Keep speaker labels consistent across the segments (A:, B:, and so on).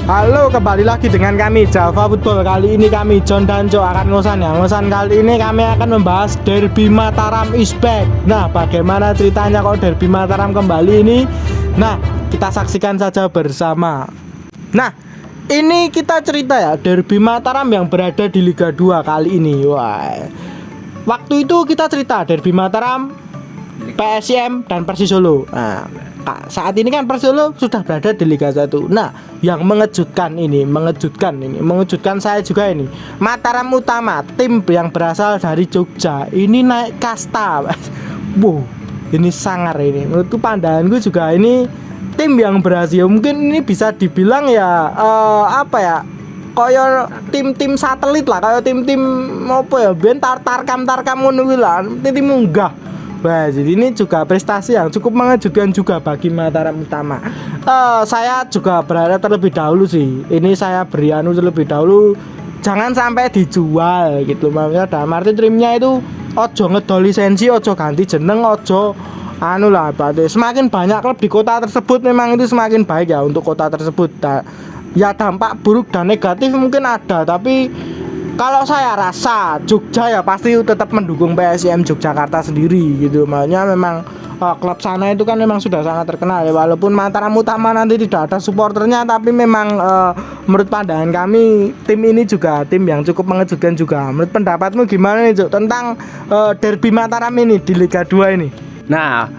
A: Halo, kembali lagi dengan kami Java Football. Kali ini kami John dan Jo akan ngosan ya. Ngosan kali ini kami akan membahas Derby Mataram is back. Nah, bagaimana ceritanya kok Derby Mataram kembali ini? Nah, kita saksikan saja bersama. Nah, ini kita cerita ya Derby Mataram yang berada di Liga 2 kali ini. Wah. Waktu itu kita cerita Derby Mataram, PSIM dan Persis Solo. Nah, saat ini kan Persis Solo sudah berada di Liga 1. Nah, yang mengejutkan saya juga ini. Mataram Utama, tim yang berasal dari Jogja, ini naik kasta. Wow, ini sangar ini. Menurutku pandanganku juga ini tim yang berhasil. Mungkin ini bisa dibilang ya kaya tim-tim satelit lah, kaya tim-tim apa ya, ben tarkam ngono kuwi lah, tim munggah. Wah, jadi ini juga prestasi yang cukup mengejutkan juga bagi Mataram Utama. Saya juga berharap terlebih dahulu sih. Ini saya beri terlebih dahulu, jangan sampai dijual gitu. Makanya dalam arti trimnya itu ojo ngedol lisensi, ojo ganti jeneng, ojo berarti semakin banyak klub di kota tersebut memang itu semakin baik ya untuk kota tersebut. Ya dampak buruk dan negatif mungkin ada, tapi kalau saya rasa Jogja ya pasti tetap mendukung PSIM Yogyakarta sendiri gitu. Makanya memang klub sana itu kan memang sudah sangat terkenal ya. Walaupun Mataram Utama nanti tidak ada supporternya, tapi memang menurut pandangan kami tim ini juga tim yang cukup mengejutkan juga. Menurut pendapatmu gimana nih, Jok, tentang Derby Mataram ini di Liga 2 ini?
B: Nah,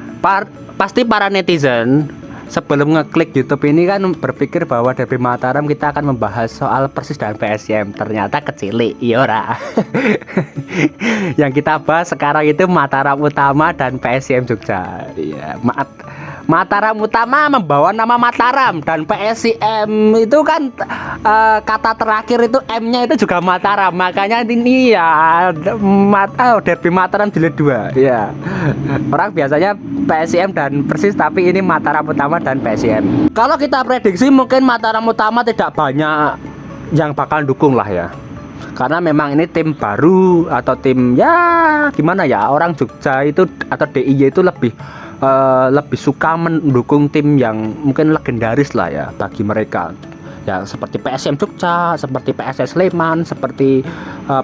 B: pasti para netizen sebelum ngeklik YouTube ini kan berpikir bahwa Derby Mataram kita akan membahas soal Persis dan PSIM. Ternyata kecilik, iya ora. Yang kita bahas sekarang itu Mataram Utama dan PSIM Jogja. Iya, Mataram Utama membawa nama Mataram dan PSIM itu kan kata terakhir itu M-nya itu juga Mataram. Makanya ini ya Derby Mataram jilid 2. Ya. Orang biasanya PSIM dan Persis, tapi ini Mataram Utama dan PSIM. Kalau kita prediksi mungkin Mataram Utama tidak banyak yang bakal dukung lah ya. Karena memang ini tim baru atau tim ya gimana ya, orang Jogja itu atau DIY itu lebih suka mendukung tim yang mungkin legendaris lah ya bagi mereka ya, seperti PSM Jogja, seperti PSS Sleman, seperti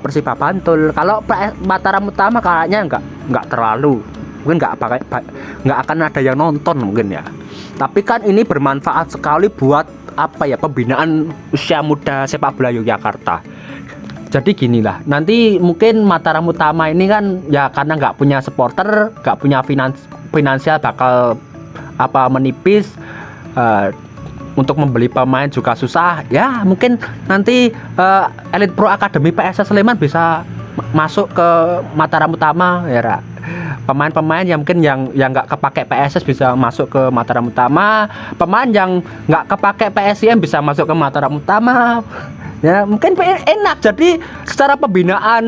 B: Persiba Bantul. Kalau Mataram Utama kayaknya nggak terlalu, mungkin nggak akan ada yang nonton mungkin ya. Tapi kan ini bermanfaat sekali buat pembinaan usia muda sepak bola Yogyakarta. Jadi ginilah, nanti mungkin Mataram Utama ini kan ya karena nggak punya supporter, nggak punya finansial bakal menipis, untuk membeli pemain juga susah ya. Mungkin nanti Elite Pro Academy PSS Sleman bisa masuk ke Mataram Utama ya. Pemain-pemain yang mungkin yang nggak kepake PSS bisa masuk ke Mataram Utama, pemain yang nggak kepake PSIM bisa masuk ke Mataram Utama. Ya mungkin enak, jadi secara pembinaan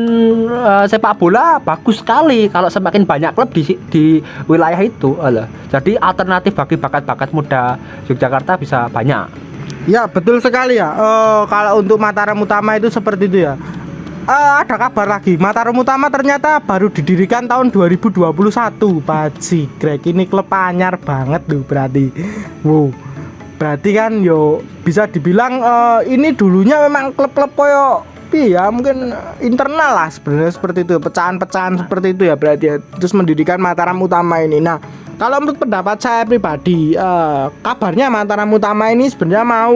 B: sepak bola bagus sekali kalau semakin banyak klub di wilayah itu. Jadi alternatif bagi bakat-bakat muda Yogyakarta bisa banyak.
A: Ya betul sekali ya. Kalau untuk Mataram Utama itu seperti itu ya. Ada kabar lagi, Mataram Utama ternyata baru didirikan tahun 2021. Baji Greg, ini klub anyar banget tuh berarti. Wow, berarti kan yo bisa dibilang ini dulunya memang klub-klub koyo ya mungkin internal lah sebenarnya, seperti itu, pecahan-pecahan seperti itu ya berarti ya. Terus mendirikan Mataram Utama ini. Nah, kalau menurut pendapat saya pribadi, kabarnya Mataram Utama ini sebenarnya mau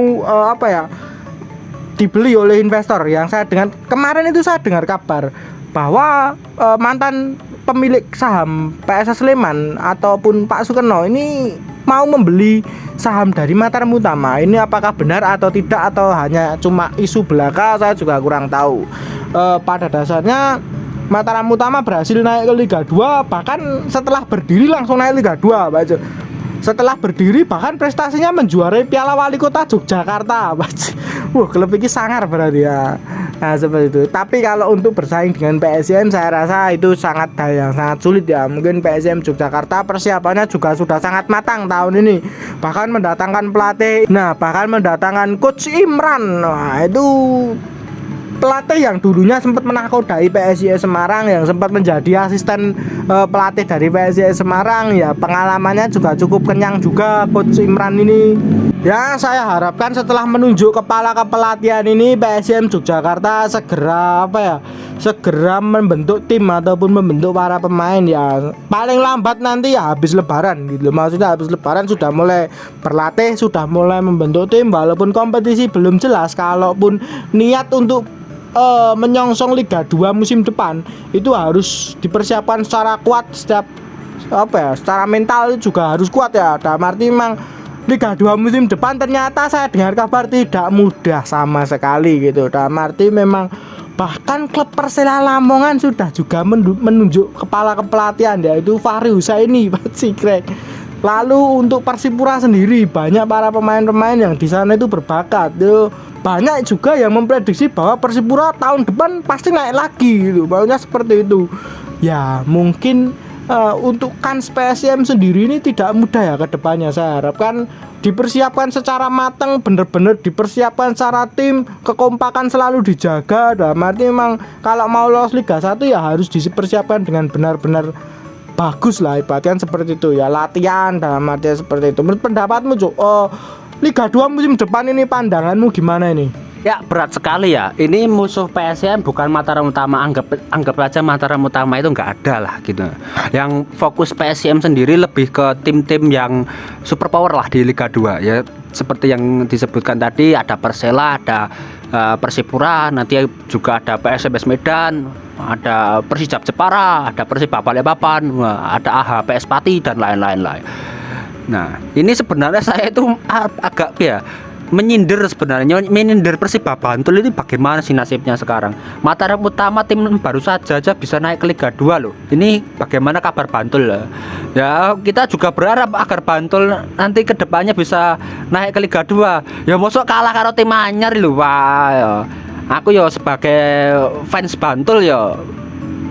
A: dibeli oleh investor. Yang saya dengar kemarin itu, saya dengar kabar bahwa mantan pemilik saham PSS Sleman ataupun Pak Sukeno ini mau membeli saham dari Mataram Utama. Ini apakah benar atau tidak, atau hanya cuma isu belaka, saya juga kurang tahu. Pada dasarnya Mataram Utama berhasil naik ke Liga 2, bahkan setelah berdiri langsung naik Liga 2, Pak. Setelah berdiri bahkan prestasinya menjuarai Piala Wali Kota Yogyakarta. Wah, klub ini sangar berarti ya. Nah, seperti itu. Tapi kalau untuk bersaing dengan PSIM, saya rasa itu sangat sulit ya. Mungkin PSIM Yogyakarta persiapannya juga sudah sangat matang tahun ini. Bahkan mendatangkan pelatih. Nah, bahkan mendatangkan coach Imran. Nah, itu pelatih yang dulunya sempat menakodai PSIS Semarang, yang sempat menjadi asisten pelatih dari PSIS Semarang, ya pengalamannya juga cukup kenyang juga Coach Imran ini. Ya, saya harapkan setelah menunjuk kepala kepelatihan ini PSM Yogyakarta segera membentuk tim ataupun membentuk para pemain, ya paling lambat nanti ya habis lebaran gitu. Maksudnya habis lebaran sudah mulai berlatih, sudah mulai membentuk tim, walaupun kompetisi belum jelas. Kalaupun niat untuk menyongsong Liga 2 musim depan itu harus dipersiapkan secara kuat, secara mental itu juga harus kuat ya. Dalam arti memang Liga 2 musim depan ternyata saya dengar kabar tidak mudah sama sekali gitu. Dalam arti memang bahkan klub Persela Lamongan sudah juga menunjuk kepala kepelatihan, yaitu Fahri Husaini Pak Cikrek. Lalu untuk Persipura sendiri banyak para pemain-pemain yang di sana itu berbakat. Banyak juga yang memprediksi bahwa Persipura tahun depan pasti naik lagi gitu. Baunya seperti itu. Ya, mungkin untuk kans PSM sendiri ini tidak mudah ya ke depannya. Saya harapkan dipersiapkan secara matang, benar-benar dipersiapkan secara tim, kekompakan selalu dijaga. Dalam arti memang kalau mau lolos Liga 1 ya harus dipersiapkan dengan benar-benar bagus lah, ibaratnya seperti itu ya, latihan dalam artian seperti itu. Menurut pendapatmu Cuk, Liga 2 musim depan ini pandanganmu gimana ini?
B: Ya berat sekali ya. Ini musuh PSM bukan Mataram Utama. Anggap aja Mataram Utama itu nggak ada lah gitu. Yang fokus PSM sendiri lebih ke tim-tim yang super power lah di Liga 2 ya. Seperti yang disebutkan tadi, ada Persela, ada Persipura, nanti juga ada PSMS Medan, ada Persijap Jepara, ada Persiba Balikpapan, ada AH PS Pati dan lain-lain. Nah ini sebenarnya saya itu agak ya menyindir Persiba Bantul ini bagaimana sih nasibnya sekarang. Mataram Utama tim baru saja bisa naik ke Liga 2 loh. Ini bagaimana kabar Bantul lah. Ya kita juga berharap agar Bantul nanti kedepannya bisa naik ke Liga 2. Ya mosok kalah karo tim anyar lho Pak ya. Aku ya sebagai fans Bantul ya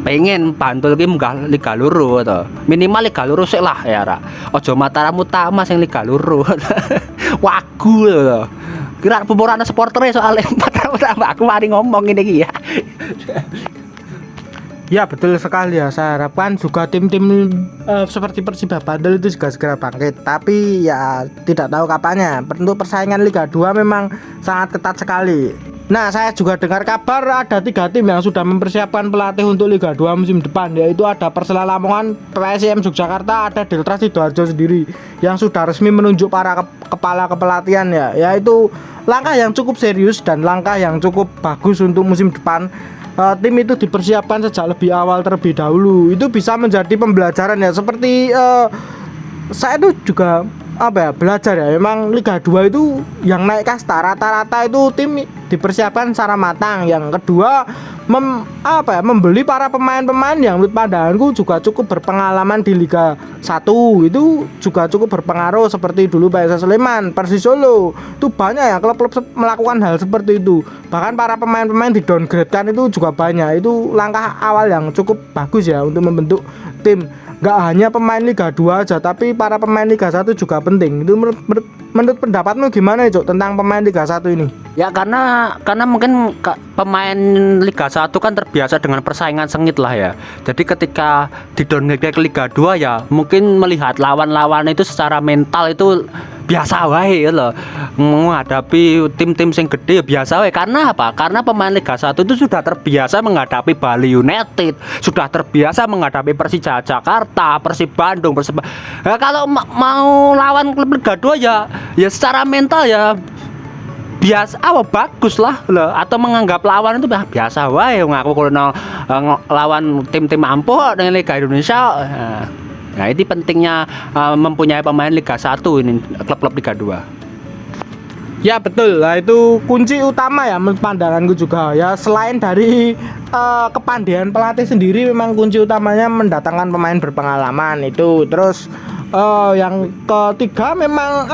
B: pengen Bantul ki munggah Liga Loro to. Minimal Liga Loro sik lah ya ra. Aja Mataram Utama sing Liga Loro. Wagu lho. Kira pemurana supportere soalnya Mataram Utama aku mari ngomong ini iki ya.
A: Ya betul sekali ya. Saya harapkan juga tim-tim seperti Persiba Bantul itu juga segera bangkit. Tapi ya tidak tahu kapannya. Untuk persaingan Liga 2 memang sangat ketat sekali. Nah, saya juga dengar kabar ada 3 tim yang sudah mempersiapkan pelatih untuk Liga 2 musim depan, yaitu ada Persela Lamongan, PSM Yogyakarta, ada Delta Sidoarjo sendiri yang sudah resmi menunjuk para kepala kepelatihan ya. Yaitu langkah yang cukup serius dan langkah yang cukup bagus untuk musim depan. Tim itu dipersiapkan sejak lebih awal terlebih dahulu. Itu bisa menjadi pembelajaran ya. Seperti saya itu juga belajar ya, memang Liga 2 itu yang naik kasta rata-rata itu tim dipersiapkan secara matang. Yang kedua membeli para pemain-pemain yang menurut pandanganku juga cukup berpengalaman di Liga 1 itu juga cukup berpengaruh, seperti dulu PSS Sleman, Persis Solo. Itu banyak ya klub-klub melakukan hal seperti itu. Bahkan para pemain-pemain di downgrade kan itu juga banyak. Itu langkah awal yang cukup bagus ya untuk membentuk tim. Gak hanya pemain Liga 2 aja, tapi para pemain Liga 1 juga penting. Itu menurut pendapatmu gimana Cuk tentang pemain Liga 1 ini?
B: Ya karena mungkin pemain Liga 1 kan terbiasa dengan persaingan sengit lah ya. Jadi ketika di downgrade ke Liga 2 ya mungkin melihat lawan-lawan itu secara mental itu biasa wae ya loh. Menghadapi tim-tim sing gede ya biasa wae. Karena apa? Karena pemain Liga 1 itu sudah terbiasa menghadapi Bali United, sudah terbiasa menghadapi Persija Jakarta, Persib Bandung, Nah, kalau mau lawan klub Liga 2 ya secara mental ya biasa bagus lah loh. Atau menganggap lawan itu biasa wae ngaku kalau lawan tim-tim ampuh dengan Liga Indonesia. Nah ini pentingnya mempunyai pemain Liga 1 ini, klub-klub Liga 2.
A: Ya betul lah, itu kunci utama ya menurut pandanganku juga ya. Selain dari kepandaian pelatih sendiri, memang kunci utamanya mendatangkan pemain berpengalaman itu. Terus yang ketiga memang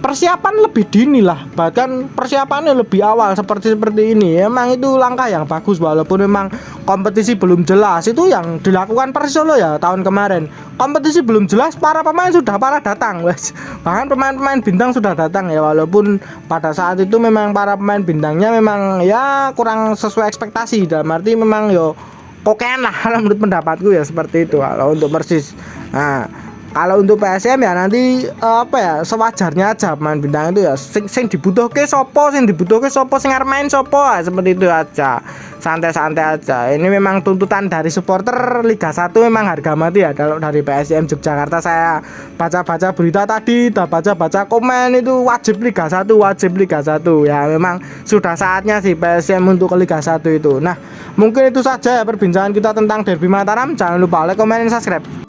A: persiapan lebih dini lah, bahkan persiapannya lebih awal seperti ini. Emang itu langkah yang bagus, walaupun memang kompetisi belum jelas. Itu yang dilakukan Persolo ya tahun kemarin. Kompetisi belum jelas, para pemain sudah pada datang, wes. Bahkan pemain-pemain bintang sudah datang ya, walaupun pada saat itu memang para pemain bintangnya memang ya kurang sesuai ekspektasi, dalam arti memang yo kokean lah kalau menurut pendapatku ya, seperti itu kalau untuk Persis. Nah, kalau untuk PSM ya nanti apa ya, sewajarnya aja pemain bintang itu ya, sing dibutuhke sopo, sing arep main sopo, seperti itu aja. Santai-santai aja. Ini memang tuntutan dari supporter Liga 1, memang harga mati ya kalau dari PSM Yogyakarta. Saya baca-baca berita tadi, baca-baca komen, itu wajib Liga 1, wajib Liga 1. Ya memang sudah saatnya sih PSM untuk ke Liga 1 itu. Nah, mungkin itu saja ya perbincangan kita tentang Derby Mataram. Jangan lupa like, comment, dan subscribe.